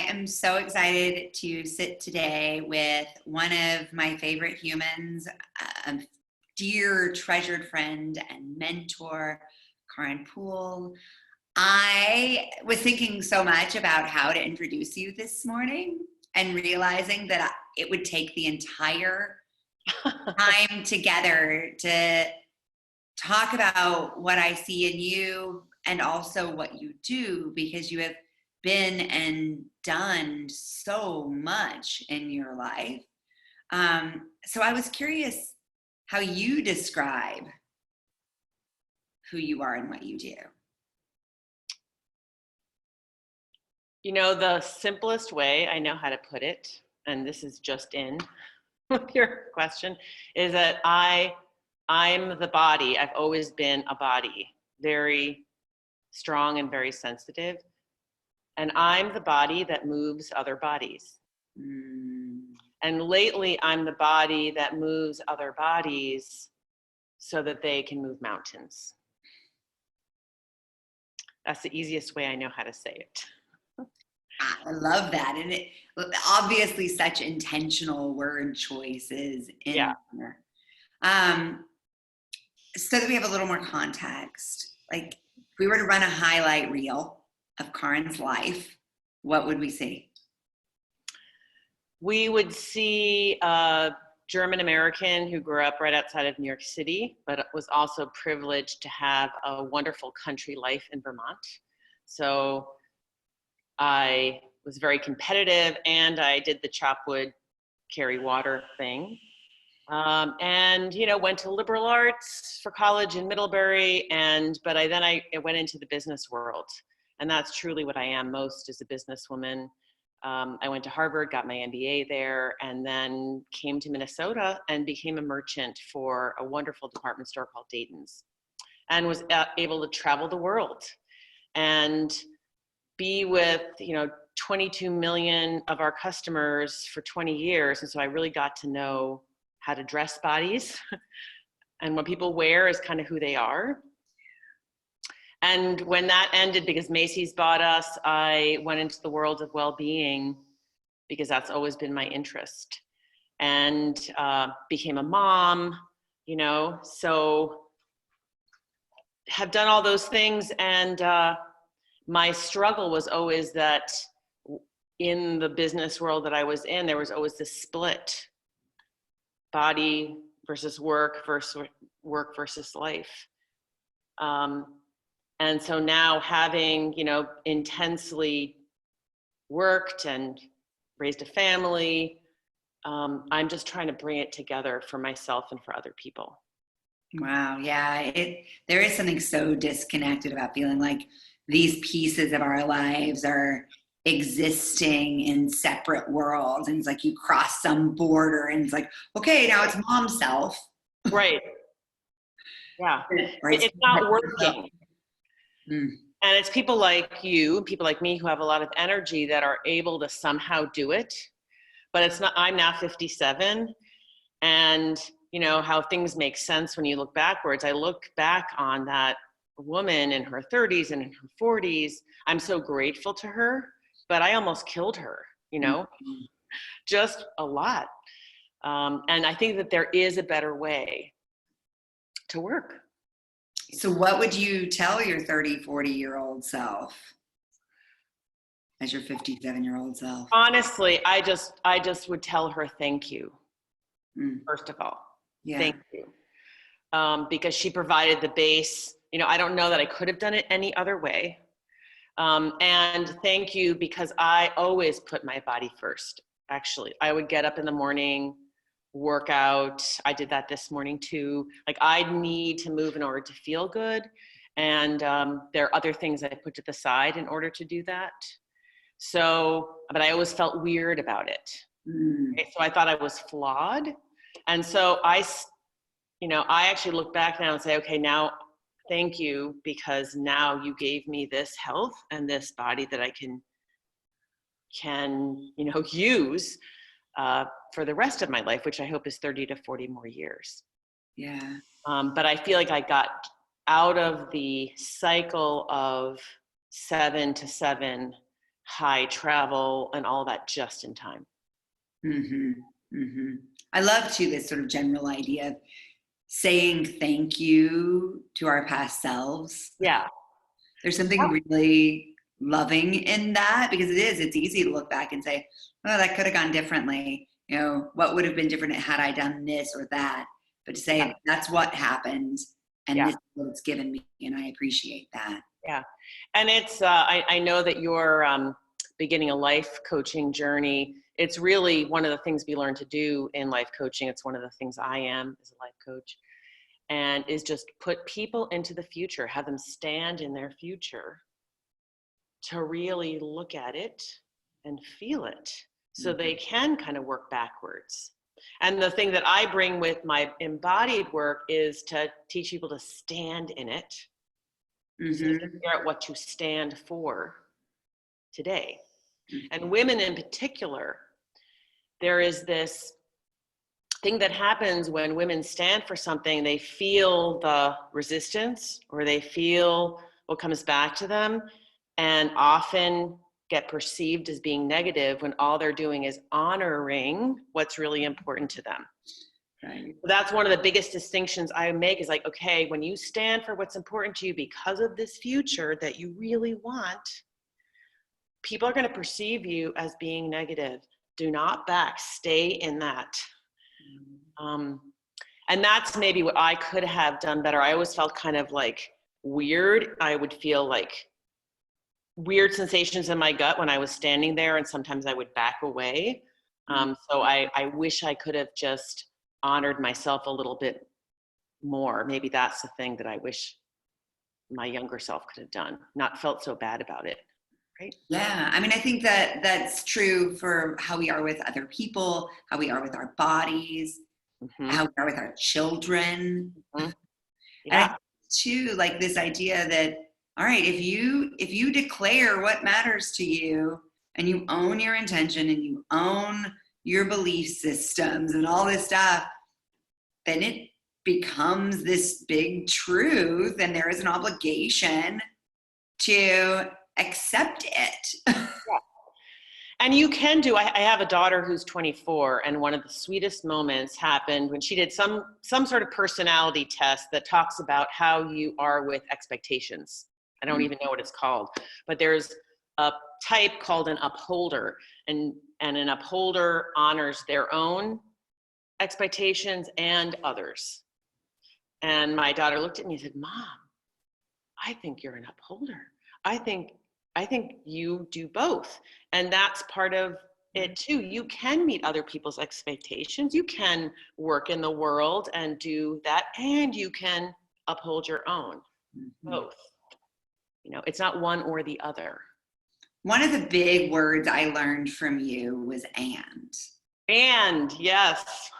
I am so excited to sit today with one of my favorite humans, a dear, treasured friend and mentor, Karen Poel. I was thinking so much about how to introduce you this morning and realizing that it would take the entire time together to talk about what I see in you and also what you do, because you have been and done so much in your life. So I was curious how you describe who you are and what you do. You know, the simplest way I know how to put it, and this is just in with your question, is that I'm the body. I've always been a body, very strong and very sensitive. And I'm the body that moves other bodies. And lately, I'm the body that moves other bodies so that they can move mountains. That's the easiest way I know how to say it. I love that. And it obviously such intentional word choices in there. So that we have a little more context, like if we were to run a highlight reel of Karen's life, what would we see? We would see a German American who grew up right outside of New York City, but was also privileged to have a wonderful country life in Vermont. So I was very competitive, and I did the chop wood, carry water thing. And, you know, went to liberal arts for college in Middlebury, but I went into the business world, and that's truly what I am most, as a businesswoman. I went to Harvard, got my MBA there, and then came to Minnesota and became a merchant for a wonderful department store called Dayton's, and was able to travel the world and be with, 22 million of our customers for 20 years. And so I really got to know how to dress bodies and what people wear is kind of who they are. And when that ended, because Macy's bought us, I went into the world of well-being because that's always been my interest, and became a mom, so have done all those things. And my struggle was always that in the business world that I was in, there was always this split, body versus work versus life. And so now, having, intensely worked and raised a family, I'm just trying to bring it together for myself and for other people. Wow. Yeah. There is something so disconnected about feeling like these pieces of our lives are existing in separate worlds. And it's like you cross some border and it's like, okay, now it's mom self. Right. Yeah. Right. It's not working. And it's people like you, people like me, who have a lot of energy that are able to somehow do it. But it's not, I'm now 57, and how things make sense when you look backwards. I look back on that woman in her 30s and in her 40s. I'm so grateful to her, but I almost killed her, just a lot. And I think that there is a better way to work. So what would you tell your 30, 40-year-old self as your 57-year-old self? Honestly, I just would tell her thank you, first of all. Yeah. Thank you. Because she provided the base. I don't know that I could have done it any other way. And thank you, because I always put my body first. Actually, I would get up in the morning, work out. I did that this morning too. Like, I need to move in order to feel good. And there are other things I put to the side in order to do that. So, but I always felt weird about it. Okay, so I thought I was flawed. And so I actually look back now and say, okay, now thank you, because now you gave me this health and this body that I can use for the rest of my life, which I hope is 30 to 40 more years. Yeah. But I feel like I got out of the cycle of 7 to 7 high travel and all that just in time. Mm-hmm. Mm-hmm. I love too this sort of general idea of saying thank you to our past selves. Yeah. There's something really loving in that, because it's easy to look back and say, oh, that could have gone differently. You know, what would have been different had I done this or that? But to Yeah. say that's what happened and Yeah. this is what it's given me, and I appreciate that. Yeah. And it's, I know that you're beginning a life coaching journey. It's really one of the things we learn to do in life coaching. It's one of the things I am as a life coach, and is just put people into the future, have them stand in their future to really look at it and feel it so they can kind of work backwards. And the thing that I bring with my embodied work is to teach people to stand in it. Mm-hmm. So figure out what to stand for today. And women in particular, there is this thing that happens when women stand for something. They feel the resistance, or they feel what comes back to them, and often get perceived as being negative when all they're doing is honoring what's really important to them. Right. That's one of the biggest distinctions I make, is like, okay, when you stand for what's important to you because of this future that you really want, people are going to perceive you as being negative. Do not back, stay in that. And that's maybe what I could have done better. I always felt kind of like weird. I would feel like weird sensations in my gut when I was standing there, and sometimes I would back away. So I wish I could have just honored myself a little bit more. Maybe that's the thing that I wish my younger self could have done, not felt so bad about it. Right? Yeah, I mean, I think that that's true for how we are with other people, how we are with our bodies, how we are with our children. Mm-hmm. And I Yeah. think too, like this idea that, all right, if you declare what matters to you, and you own your intention, and you own your belief systems and all this stuff, then it becomes this big truth, and there is an obligation to accept it. Yeah. And you can do, I have a daughter who's 24, and one of the sweetest moments happened when she did some sort of personality test that talks about how you are with expectations. I don't even know what it's called, but there's a type called an upholder, and an upholder honors their own expectations and others. And my daughter looked at me and said, Mom, I think you're an upholder. I think you do both. And that's part of it too. You can meet other people's expectations. You can work in the world and do that, and you can uphold your own. Both. You know, it's not one or the other. One of the big words I learned from you was and. And yes.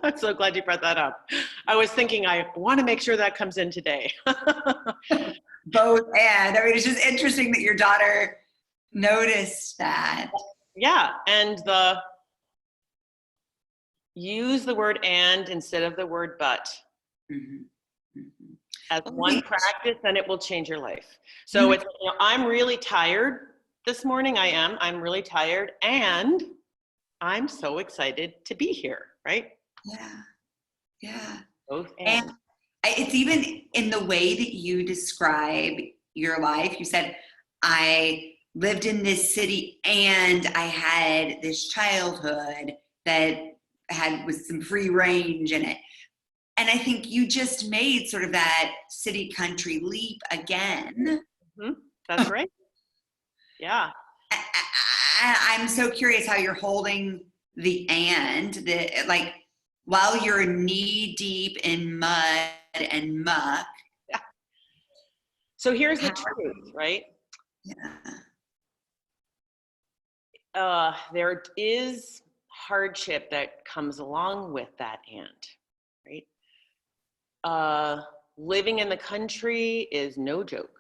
I'm so glad you brought that up. I was thinking I want to make sure that comes in today. Both and. I mean, it's just interesting that your daughter noticed that. Yeah, and use the word and instead of the word but. Mm-hmm. Mm-hmm. As one practice, and it will change your life. So it's, you know, I'm really tired this morning. I'm really tired, and I'm so excited to be here, right? Yeah. Yeah. Both And it's even in the way that you describe your life. You said, I lived in this city and I had this childhood that was some free range in it. And I think you just made sort of that city country leap again. Mm-hmm. That's right. Yeah. I'm so curious how you're holding the like, while you're knee deep in mud and muck. Yeah. So here's the truth, right? Yeah. There is hardship that comes along with that right? Living in the country is no joke.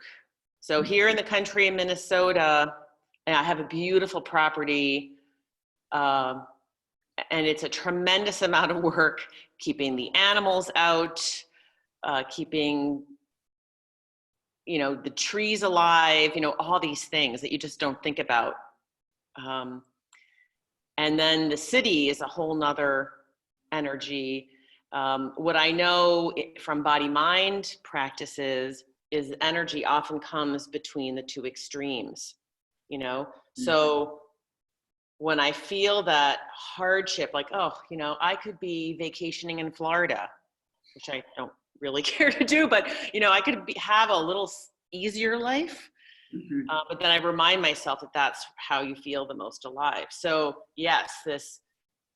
So here in the country in Minnesota, I have a beautiful property, and it's a tremendous amount of work keeping the animals out, keeping the trees alive, all these things that you just don't think about. And then the city is a whole nother energy. What I know from body-mind practices is energy often comes between the two extremes, So when I feel that hardship, like, I could be vacationing in Florida, which I don't really care to do, but, I could have a little easier life. But then I remind myself that that's how you feel the most alive. So yes,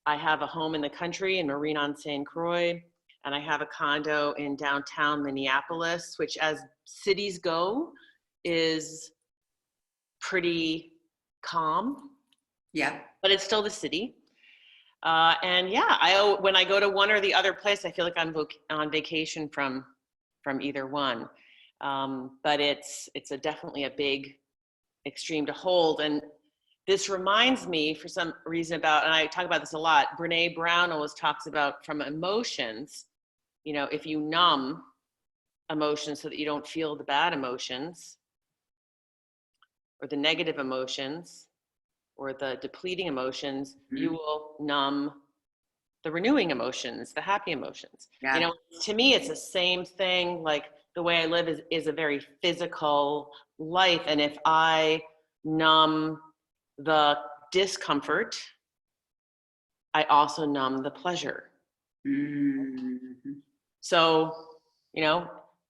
I have a home in the country in Marine on St. Croix, and I have a condo in downtown Minneapolis, which as cities go is pretty calm. Yeah. But it's still the city. And yeah, when I go to one or the other place, I feel like I'm on vacation from either one. But it's definitely a big extreme to hold. And this reminds me for some reason and I talk about this a lot, Brene Brown always talks about from emotions, if you numb emotions so that you don't feel the bad emotions or the negative emotions or the depleting emotions, you will numb the renewing emotions, the happy emotions. Yeah. To me, it's the same thing. Like the way I live is a very physical life. And if I numb the discomfort, I also numb the pleasure. So,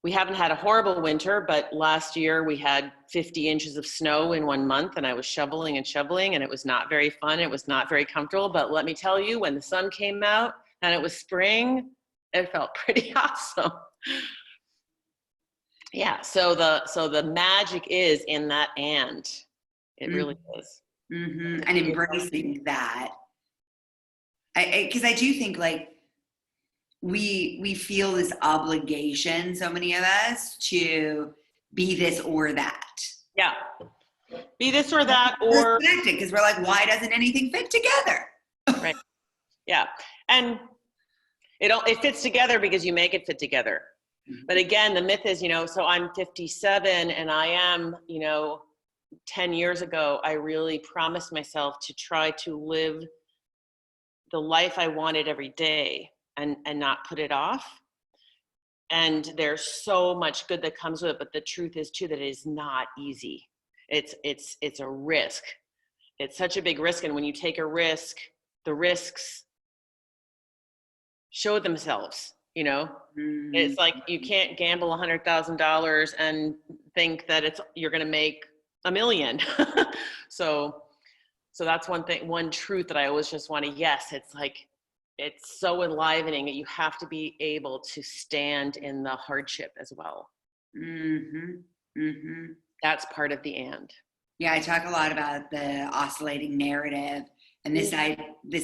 we haven't had a horrible winter, but last year we had 50 inches of snow in 1 month, and I was shoveling, and it was not very fun. It was not very comfortable, but let me tell you, when the sun came out and it was spring, it felt pretty awesome. Yeah, so the magic is in that and. It really is. And embracing that. Because I do think like we feel this obligation, so many of us, to be this or that. Yeah. Be this or that, or because we're like, why doesn't anything fit together? Right. Yeah. And it fits together because you make it fit together. But again, the myth is, so I'm 57 and I am, 10 years ago, I really promised myself to try to live the life I wanted every day and not put it off. And there's so much good that comes with it, but the truth is too that it is not easy. It's a risk. It's such a big risk, and when you take a risk, the risks show themselves. It's like you can't gamble $100,000 and think that you're going to make $1 million. So that's one truth that I always just want to. Yes, it's like it's so enlivening that you have to be able to stand in the hardship as well. That's part of the and. Yeah, I talk a lot about the oscillating narrative and this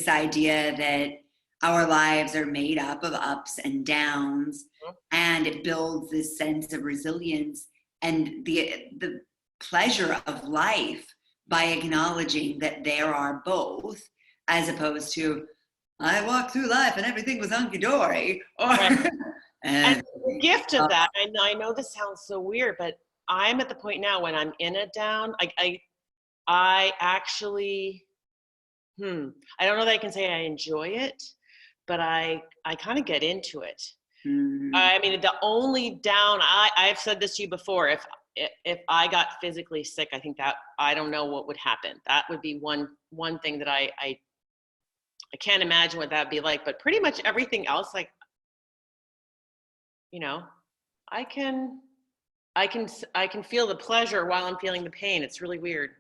idea that our lives are made up of ups and downs, and it builds this sense of resilience and the pleasure of life by acknowledging that there are both, as opposed to I walked through life and everything was hunky-dory. And the gift of that, I know this sounds so weird, but I'm at the point now when I'm in a down, I actually, I don't know that I can say I enjoy it, but I kind of get into it. I mean, the only down, I've said this to you before, if I got physically sick, I think that, I don't know what would happen. That would be one thing that I can't imagine what that'd be like, but pretty much everything else, like, I can feel the pleasure while I'm feeling the pain. It's really weird.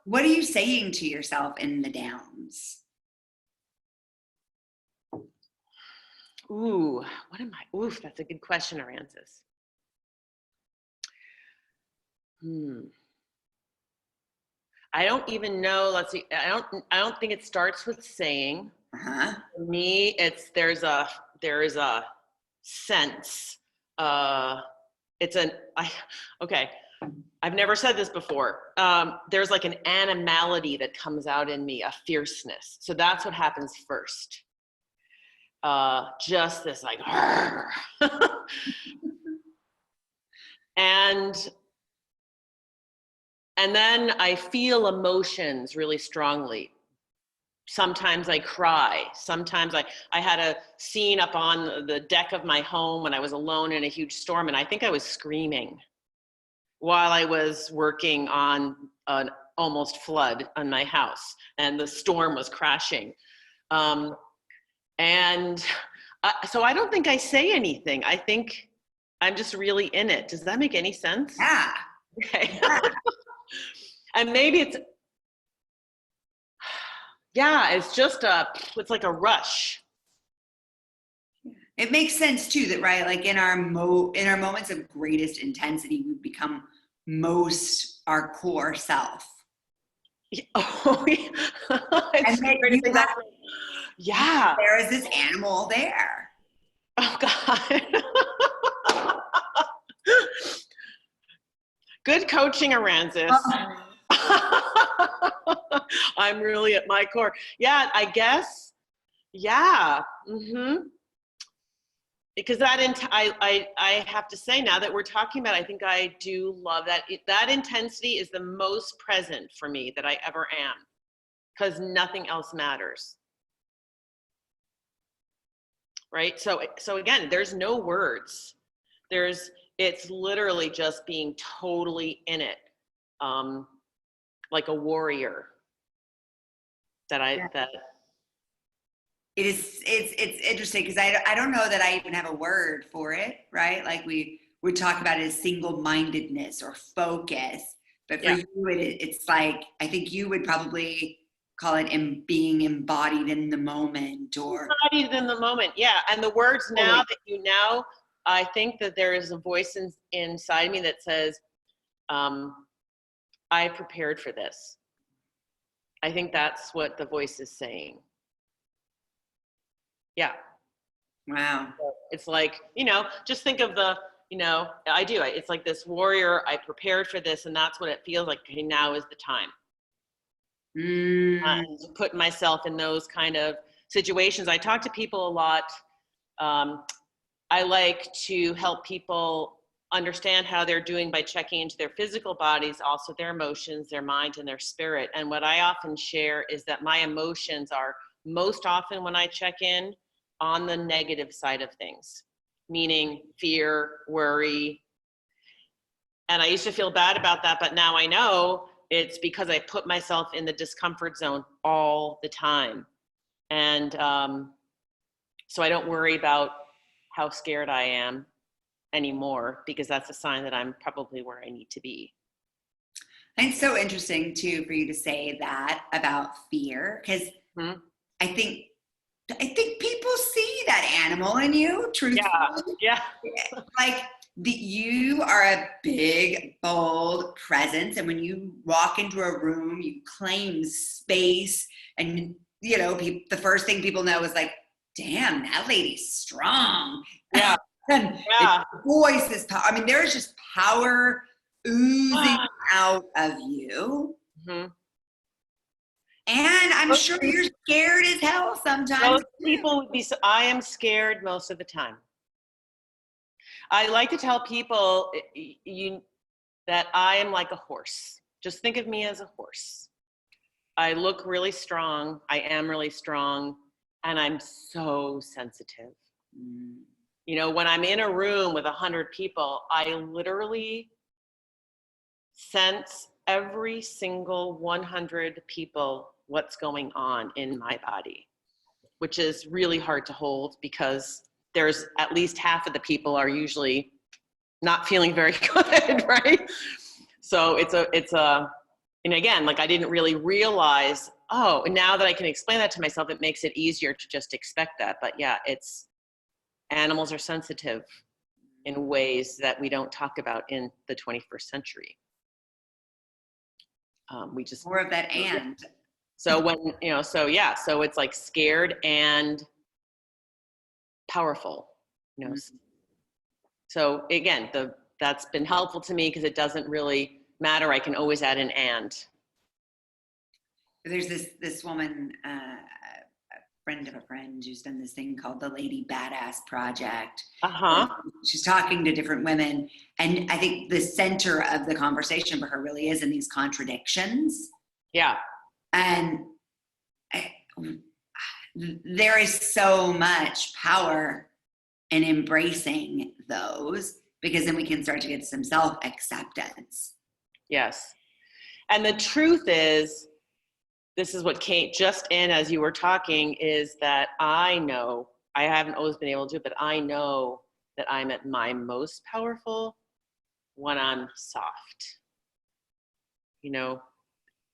What are you saying to yourself in the downs? Ooh, that's a good question, Arances. I don't even know. Let's see. I don't think it starts with saying. For me, there is a sense. Okay. I've never said this before. There's like an animality that comes out in me, a fierceness. So that's what happens first. Just this like, And then I feel emotions really strongly. Sometimes I cry. Sometimes I had a scene up on the deck of my home when I was alone in a huge storm, and I think I was screaming while I was working on an almost flood on my house, and the storm was crashing. And so I don't think I say anything. I think I'm just really in it. Does that make any sense? Yeah. Okay. Yeah. And maybe it's, yeah, it's like a rush. It makes sense too that, right, like in our moments of greatest intensity, we become most our core self. Oh, yeah. And It's then weird to say that. Yeah. there is this animal there. Oh, God. Good coaching, Aransas. I'm really at my core. Yeah, I guess. Yeah. Mm-hmm. Because I have to say, now that we're talking about it, I think I do love that. That intensity is the most present for me that I ever am, because nothing else matters. Right? So again, there's no words. It's literally just being totally in it, like a warrior. That It's interesting because I don't know that I even have a word for it, right? Like we would talk about it as single-mindedness or focus, but for Yeah. you it's like I think you would probably call it being embodied in the moment or Embodied in the moment, yeah. And the words now that I think that there is a voice inside me that says, I prepared for this. I think that's what the voice is saying. Yeah. wow. It's like, just think of it's like this warrior, I prepared for this, and that's what it feels like. Okay, now is the time. And to put myself in those kind of situations. I talk to people a lot. I like to help people understand how they're doing by checking into their physical bodies, also their emotions, their mind, and their spirit. And what I often share is that my emotions are most often, when I check in, on the negative side of things, meaning fear, worry. And I used to feel bad about that, but now I know it's because I put myself in the discomfort zone all the time. And so I don't worry about how scared I am anymore, because that's a sign that I'm probably where I need to be. And it's so interesting too for you to say that about fear, because Mm-hmm. I think people see that animal in you, truthfully. Yeah. Like you are a big, bold presence, and when you walk into a room, you claim space, and the first thing people know is like, "Damn, that lady's strong." Yeah. And Yeah. the voice is power. I mean, there's just power oozing out of you. Mm-hmm. And I'm sure you're scared as hell sometimes. Most people would be. I am scared most of the time. I like to tell people that I am like a horse. Just think of me as a horse. I look really strong. I am really strong, and I'm so sensitive. When I'm in a room with 100 people, I literally sense every single 100 people what's going on in my body, which is really hard to hold, because there's at least half of the people are usually not feeling very good, right? So and again, like I didn't really realize, and now that I can explain that to myself, it makes it easier to just expect that. But yeah, animals are sensitive in ways that we don't talk about in the 21st century. We just More of that and. So when, so it's like scared and powerful, So again, that's been helpful to me, because it doesn't really matter. I can always add an and. There's this woman, friend of a friend who's done this thing called the Lady Badass Project. Uh-huh. She's talking to different women, and I think the center of the conversation for her really is in these contradictions. Yeah. And there is so much power in embracing those, because then we can start to get some self-acceptance. Yes. And the truth is, this is what came just in as you were talking, is that I know, I haven't always been able to, but I know that I'm at my most powerful when I'm soft,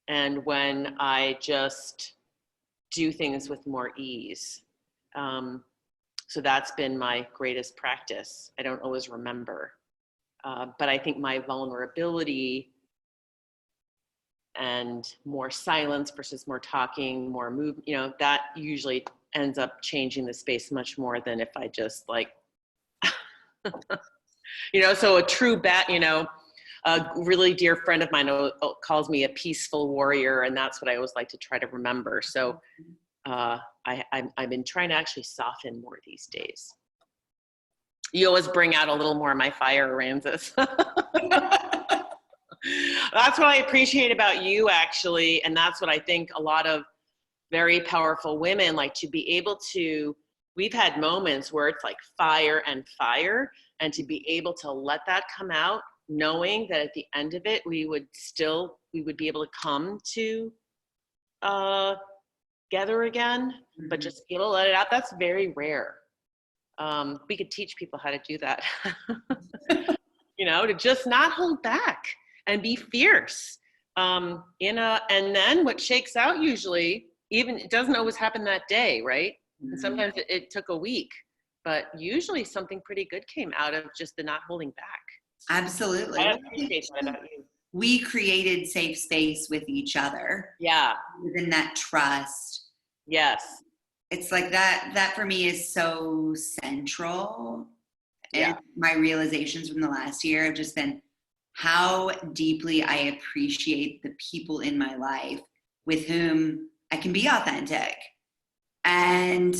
and when I just do things with more ease. So that's been my greatest practice. I don't always remember, but I think my vulnerability and more silence versus more talking, more move, that usually ends up changing the space much more than if I just like, so a true a really dear friend of mine calls me a peaceful warrior, and that's what I always like to try to remember. So I've been trying to actually soften more these days. You always bring out a little more of my fire, Ramses. That's what I appreciate about you, actually. And that's what I think a lot of very powerful women, like, to be able to, we've had moments where it's like fire, and to be able to let that come out, knowing that at the end of it, we would be able to come to together again, but just be able to let it out. That's very rare. We could teach people how to do that, to just not hold back and be fierce. And then what shakes out usually, even it doesn't always happen that day, right? Mm-hmm. And sometimes it took a week, but usually something pretty good came out of just the not holding back. Absolutely. I appreciate that about you. We created safe space with each other. Yeah. Within that trust. Yes. It's like that for me is so central. Yeah. And my realizations from the last year have just been how deeply I appreciate the people in my life with whom I can be authentic. And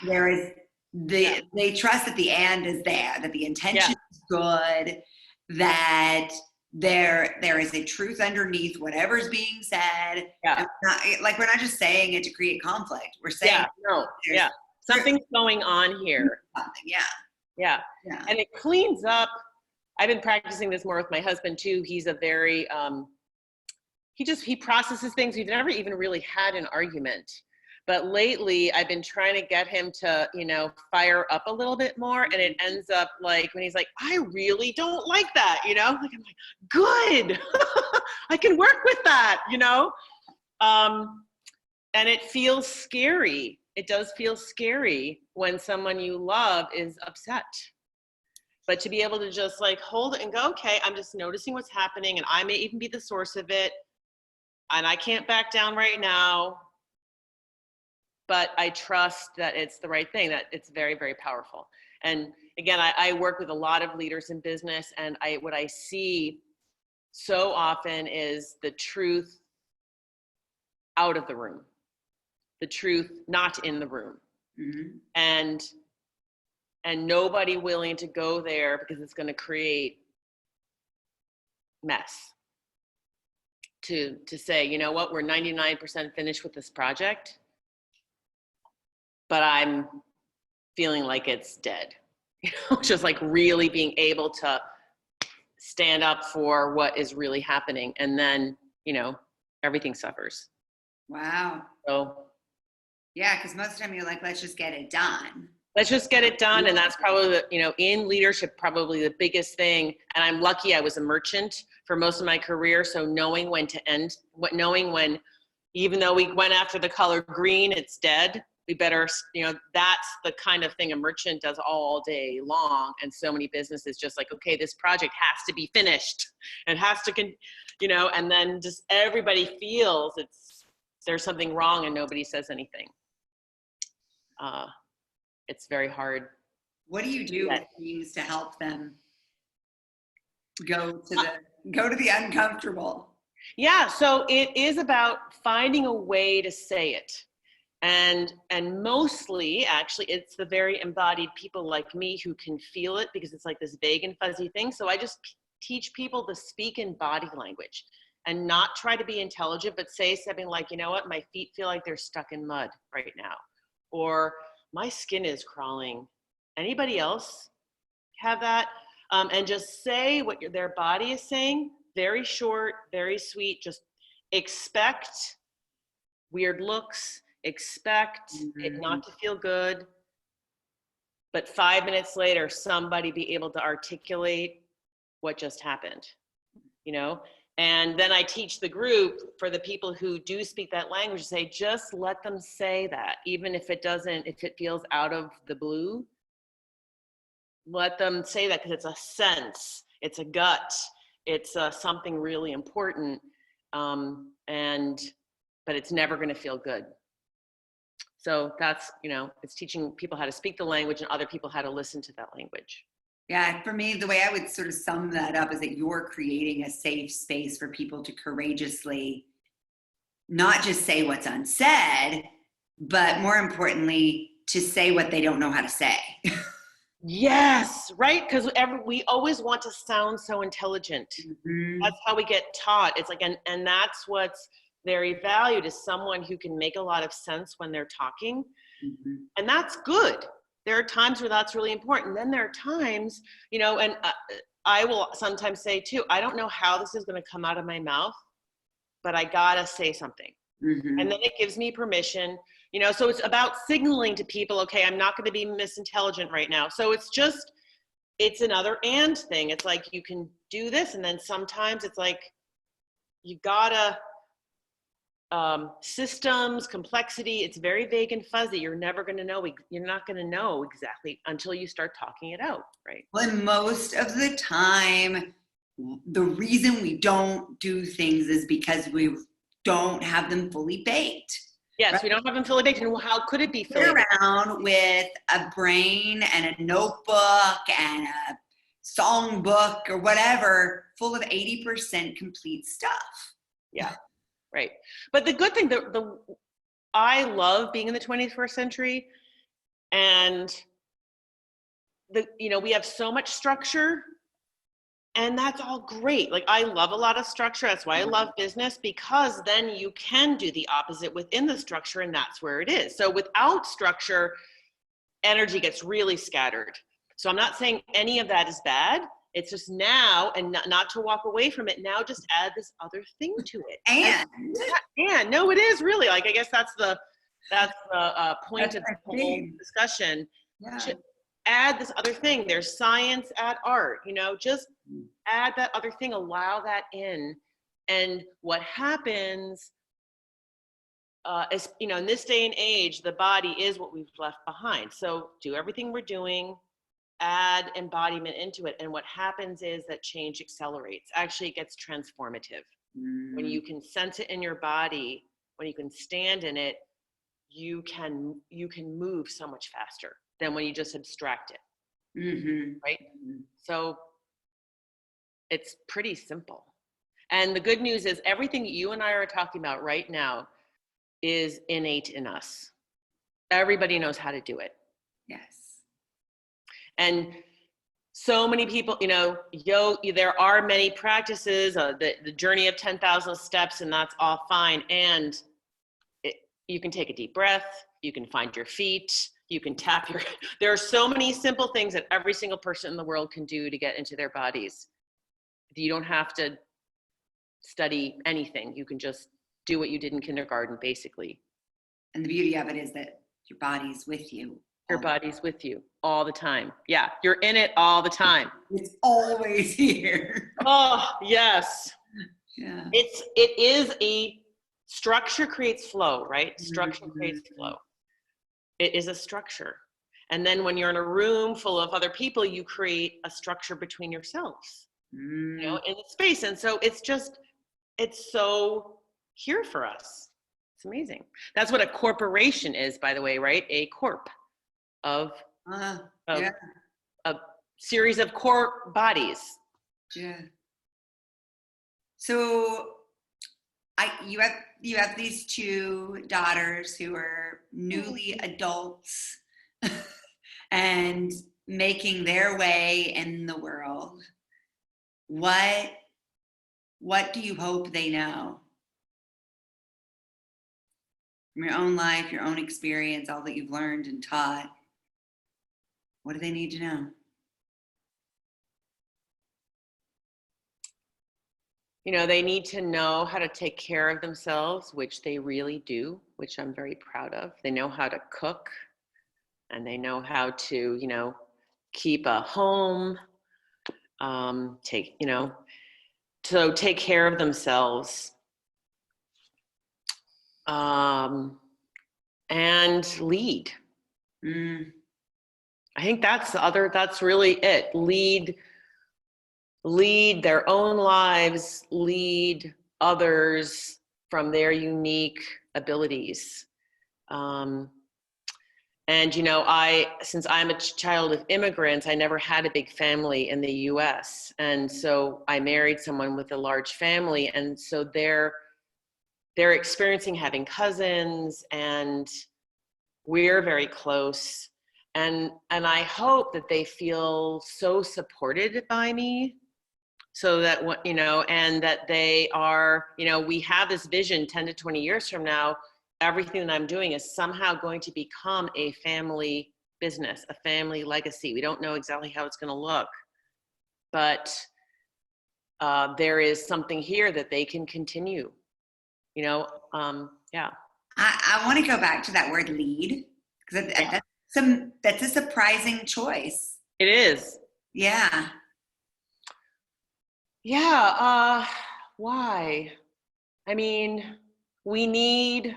there is they trust that the and is there, that the intention is good, that there is a truth underneath whatever's being said. Yeah. We're not just saying it to create conflict. We're saying something's going on here. Yeah. And it cleans up. I've been practicing this more with my husband too. He's a very he processes things. We've never even really had an argument. But lately, I've been trying to get him to, fire up a little bit more. And it ends up like when he's like, I really don't like that, Like, I'm like, good. I can work with that, And it feels scary. It does feel scary when someone you love is upset. But to be able to just like hold it and go, okay, I'm just noticing what's happening, and I may even be the source of it. And I can't back down right now. But I trust that it's the right thing, that it's very, very powerful. And again, I work with a lot of leaders in business, and what I see so often is the truth out of the room, the truth not in the room. Mm-hmm. And nobody willing to go there because it's going to create mess. To say, you know what, we're 99% finished with this project, but I'm feeling like it's dead. Just like really being able to stand up for what is really happening, and then, everything suffers. Wow. So yeah, because most of the time you're like, let's just get it done. Let's just get it done. And that's probably in leadership, probably the biggest thing. And I'm lucky I was a merchant for most of my career. So knowing when to end, knowing when, even though we went after the color green, it's dead. We better, that's the kind of thing a merchant does all day long. And so many businesses just like, okay, this project has to be finished. It has to, and then just everybody feels there's something wrong and nobody says anything. It's very hard. What do you do with teams to help them go to the uncomfortable? Yeah, so it is about finding a way to say it. And mostly, actually, it's the very embodied people like me who can feel it, because it's like this vague and fuzzy thing. So I just teach people to speak in body language and not try to be intelligent, but say something like, you know what, my feet feel like they're stuck in mud right now, or my skin is crawling. Anybody else have that? And just say what their body is saying. Very short, very sweet. Just expect weird looks, expect it not to feel good, but 5 minutes later, somebody be able to articulate what just happened, you know? And then I teach the group, for the people who do speak that language, say, just let them say that, even if it doesn't, if it feels out of the blue, let them say that, because it's a sense, it's a gut, it's something really important, but it's never going to feel good. So that's, it's teaching people how to speak the language and other people how to listen to that language. Yeah, for me, the way I would sort of sum that up is that you're creating a safe space for people to courageously not just say what's unsaid, but more importantly, to say what they don't know how to say. Yes, right? Because we always want to sound so intelligent. Mm-hmm. That's how we get taught. It's like, and that's what's very valued, is someone who can make a lot of sense when they're talking. Mm-hmm. And that's good. There are times where that's really important. Then there are times, and I will sometimes say too, I don't know how this is going to come out of my mouth, but I gotta say something. Mm-hmm. And then it gives me permission, so it's about signaling to people, okay, I'm not going to be misintelligent right now. So it's another and thing. It's like, you can do this. And then sometimes it's like, you gotta, systems, complexity, it's very vague and fuzzy. You're never going to know. You're not going to know exactly until you start talking it out, right? Well, and most of the time, the reason we don't do things is because we don't have them fully baked. Yes, right? We don't have them fully baked. And how could it be fully Sit baked? around with a brain and a notebook and a songbook or whatever full of 80% complete stuff. Yeah, right. But the good thing, I love being in the 21st century, and we have so much structure, and that's all great. Like, I love a lot of structure. That's why I love business, because then you can do the opposite within the structure, and that's where it is. So without structure, energy gets really scattered. So I'm not saying any of that is bad. It's just now, and not to walk away from it, now just add this other thing to it. And no, it is really, like, I guess that's the point of the whole discussion. Yeah. Add this other thing. There's science, add art, just add that other thing, allow that in. And what happens is, in this day and age, the body is what we've left behind. So do everything we're doing, add embodiment into it. And what happens is that change accelerates. Actually, it gets transformative. When you can sense it in your body, when you can stand in it, you can move so much faster than when you just abstract it. Mm-hmm. Right? So it's pretty simple. And the good news is, everything you and I are talking about right now is innate in us. Everybody knows how to do it. Yes. And so many people, there are many practices, the journey of 10,000 steps, and that's all fine. And you can take a deep breath, you can find your feet, you can tap there are so many simple things that every single person in the world can do to get into their bodies. You don't have to study anything. You can just do what you did in kindergarten, basically. And the beauty of it is that your body's with you. Your body's with you all the time. Yeah, you're in it all the time. It's always here. Oh, yes. Yeah. It is a structure creates flow, right? Structure creates flow. It is a structure. And then when you're in a room full of other people, you create a structure between yourselves, in the space. And so it's so here for us. It's amazing. That's what a corporation is, by the way, right? A corp of a series of core bodies. Yeah. So you have you have these two daughters who are newly adults and making their way in the world. What do you hope they know from your own life, your own experience, all that you've learned and taught? What do they need to know? You know, they need to know how to take care of themselves, which they really do, which I'm very proud of. They know how to cook, and they know how to, you know, keep a home, take care of themselves, and lead. I think that's really it. Lead their own lives, lead others from their unique abilities. And, you know, since I'm a child of immigrants, I never had a big family in the US. And so I married someone with a large family. And so they're experiencing having cousins, and we're very close. And I hope that they feel so supported by me, so that what, you know, and that they are, you know, we have this vision 10 to 20 years from now, everything that I'm doing is somehow going to become a family business, a family legacy. We don't know exactly how it's going to look, but there is something here that they can continue, you know. Yeah. I want to go back to that word lead, because that's a surprising choice. It is. Yeah. Yeah. Why? I mean, we need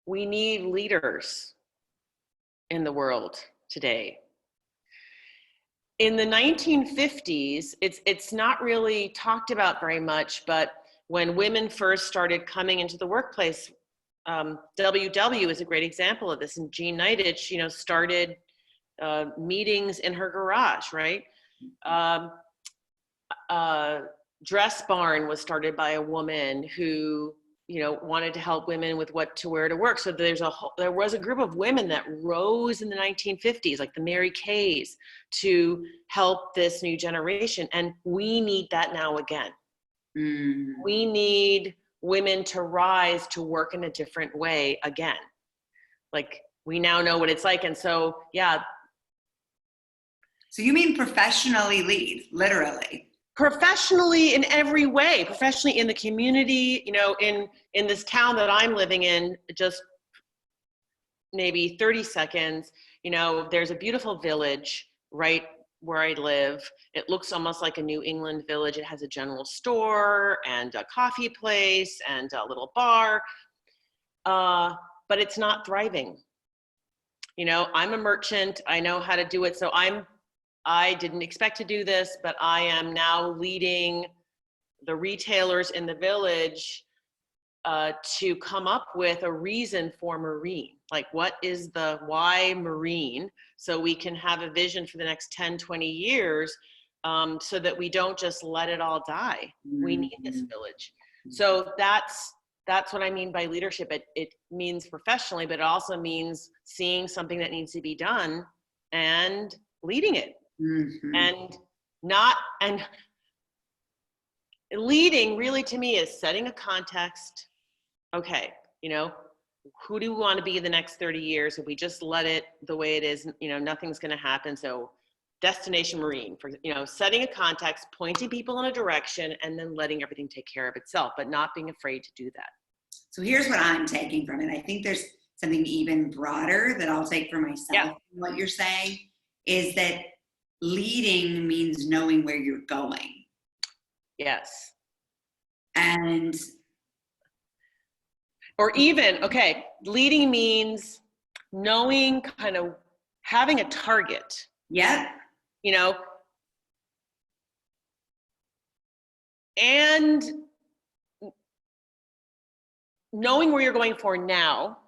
leaders in the world today. In the 1950s, it's not really talked about very much, but when women first started coming into the workplace, WW is a great example of this. And Jean Nidetch, you know, started meetings in her garage, right? Dress Barn was started by a woman who, you know, wanted to help women with what to wear to work. So there was a group of women that rose in the 1950s, like the Mary Kays, to help this new generation. And we need that now again. We need women to rise to work in a different way again. Like, we now know what it's like. And so, yeah. So you mean professionally lead, literally? Professionally in every way, professionally in the community, you know, in this town that I'm living in, just maybe 30 seconds, you know, there's a beautiful village right where I live. It looks almost like a New England village. It has a general store and a coffee place and a little bar, but it's not thriving. You know, I'm a merchant. I know how to do it. So I didn't expect to do this, but I am now leading the retailers in the village to come up with a reason for marine. Like, what is the why marine? So we can have a vision for the next 10, 20 years, so that we don't just let it all die. We need this village. So that's what I mean by leadership. It means professionally, but it also means seeing something that needs to be done and leading it. And leading really to me is setting a context. Okay, you know, who do we want to be the next 30 years? If we just let it the way it is, you know, nothing's going to happen. So destination marine, for, you know, setting a context, pointing people in a direction, and then letting everything take care of itself, but not being afraid to do that. So here's what I'm taking from it. I think there's something even broader that I'll take for myself. Yeah. What you're saying is that leading means knowing where you're going. Yes. And or even, okay, leading means knowing, kind of having a target. Yep. You know, and knowing where you're going for now,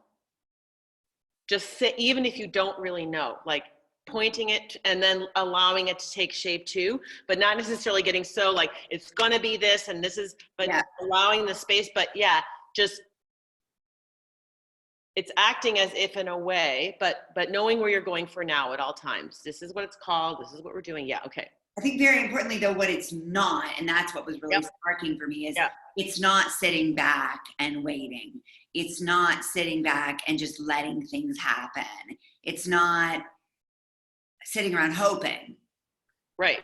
just say, even if you don't really know, like pointing it and then allowing it to take shape too, but not necessarily getting so like, it's gonna be this and this is, but allowing the space, but yeah, just it's acting as if in a way, but knowing where you're going for now at all times. This is what it's called. This is what we're doing. Yeah. Okay. I think very importantly though, what it's not, and that's what was really Yep. sparking for me, is Yeah. it's not sitting back and waiting. It's not sitting back and just letting things happen. It's not sitting around hoping. Right.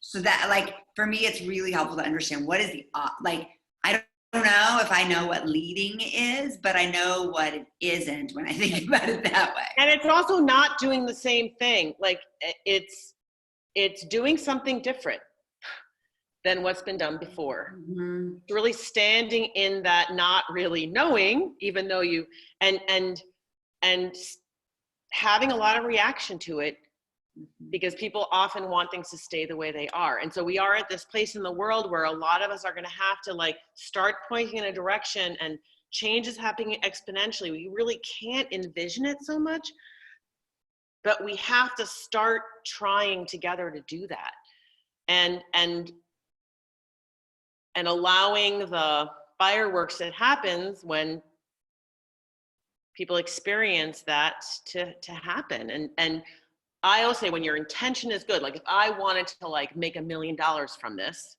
So that, like, for me, it's really helpful to understand what is the, like, I don't know if I know what leading is, but I know what it isn't when I think about it that way. And it's also not doing the same thing. Like it's doing something different than what's been done before. Mm-hmm. Really standing in that not really knowing, even though you, and having a lot of reaction to it, because people often want things to stay the way they are. And so we are at this place in the world where a lot of us are going to have to like start pointing in a direction, and change is happening exponentially. We really can't envision it so much, but we have to start trying together to do that. And allowing the fireworks that happens when people experience that to happen. And I always say, when your intention is good, like if I wanted to like make $1 million from this,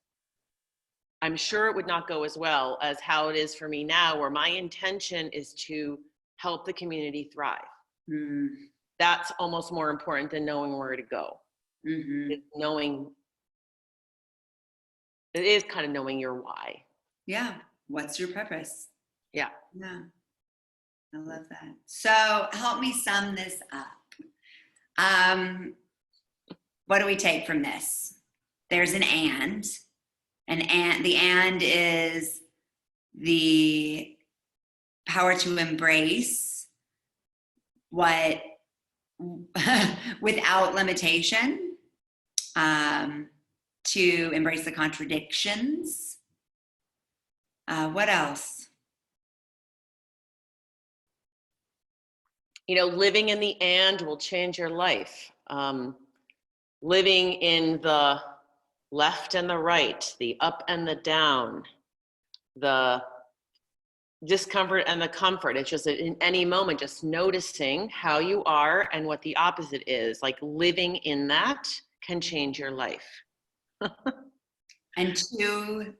I'm sure it would not go as well as how it is for me now, where my intention is to help the community thrive. Mm. That's almost more important than knowing where to go. Mm-hmm. It's knowing, it is kind of knowing your why. Yeah. What's your purpose? Yeah. Yeah. I love that. So help me sum this up. What do we take from this? There's an and the and is the power to embrace what without limitation, to embrace the contradictions. What else? You know, living in the and will change your life. Living in the left and the right, the up and the down, the discomfort and the comfort. It's just in any moment, just noticing how you are and what the opposite is. Like living in that can change your life. And two,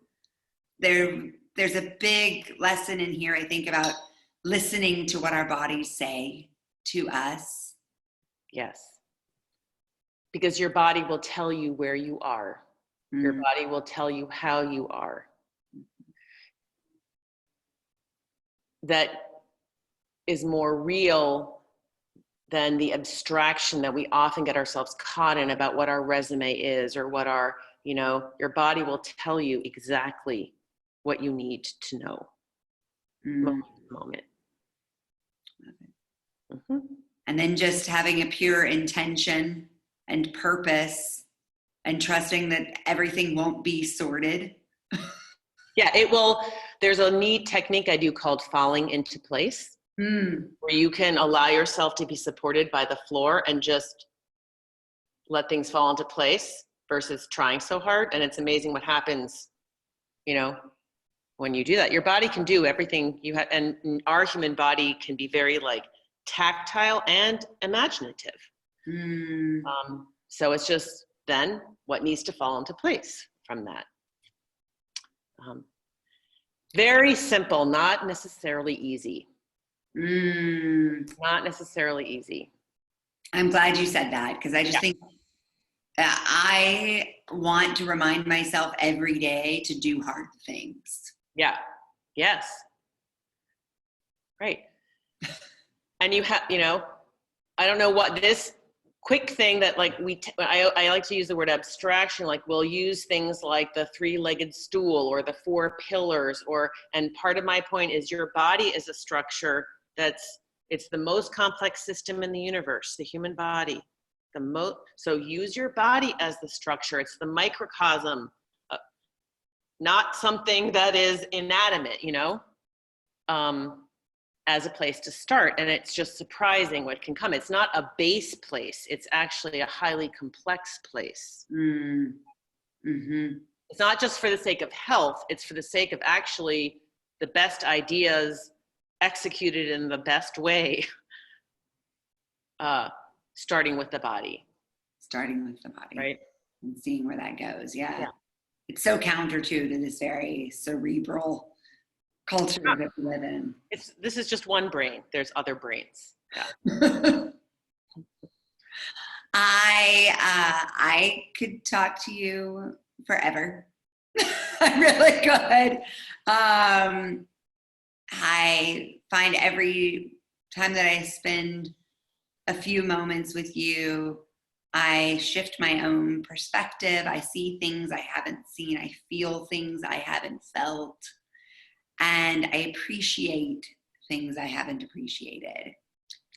there's a big lesson in here, I think, about listening to what our bodies say to us. Yes. Because your body will tell you where you are. Mm. Your body will tell you how you are. That is more real than the abstraction that we often get ourselves caught in about what our resume is, or what our, you know, your body will tell you exactly what you need to know. Moment to moment. Love it. Mm-hmm. And then just having a pure intention and purpose, and trusting that everything won't be sorted. Yeah, it will. There's a neat technique I do called falling into place, where you can allow yourself to be supported by the floor and just let things fall into place versus trying so hard. And it's amazing what happens, you know, when you do that. Your body can do everything you have, and our human body can be very like tactile and imaginative. So it's just then what needs to fall into place from that. Very simple, not necessarily easy. Not necessarily easy. I'm glad you said that, because I just think I want to remind myself every day to do hard things. Yeah. Yes. Right. And you have, you know, I don't know what this quick thing that like I like to use the word abstraction, like we'll use things like the 3-legged stool or the 4 pillars, and part of my point is your body is a structure it's the most complex system in the universe, the human body. So use your body as the structure. It's the microcosm, not something that is inanimate, you know, as a place to start. And it's just surprising what can come. It's not a base place. It's actually a highly complex place. It's not just for the sake of health. It's for the sake of actually the best ideas executed in the best way, starting with the body. Starting with the body. Right. And seeing where that goes. Yeah. Yeah. It's so counter to this very cerebral culture that we live in. This is just one brain. There's other brains. Yeah. I could talk to you forever. I really could. I find every time that I spend a few moments with you, I shift my own perspective. I see things I haven't seen. I feel things I haven't felt. And I appreciate things I haven't appreciated.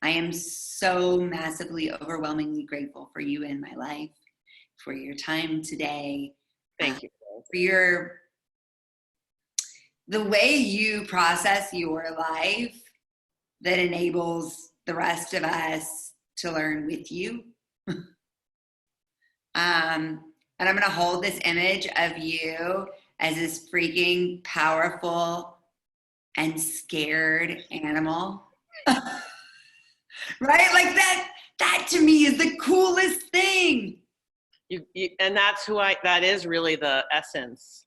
I am so massively, overwhelmingly grateful for you in my life, for your time today. Thank you. For the way you process your life that enables the rest of us to learn with you. And I'm going to hold this image of you as this freaking powerful and scared animal. Right? Like that to me is the coolest thing. And that's that is really the essence.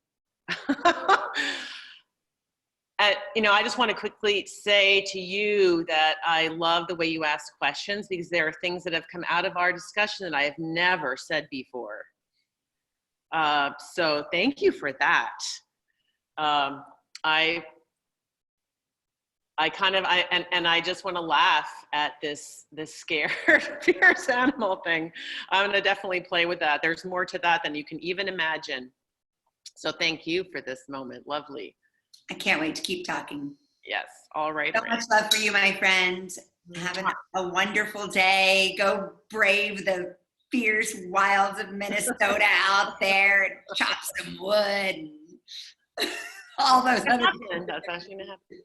I just want to quickly say to you that I love the way you ask questions, because there are things that have come out of our discussion that I have never said before. So thank you for that. I just want to laugh at this scared, fierce animal thing. I'm going to definitely play with that. There's more to that than you can even imagine. So thank you for this moment. Lovely. I can't wait to keep talking. Yes. All right. So much love for you, my friend. Have a wonderful day. Go brave the fierce wilds of Minnesota out there and chop some wood. And all those other things. That's actually going to happen.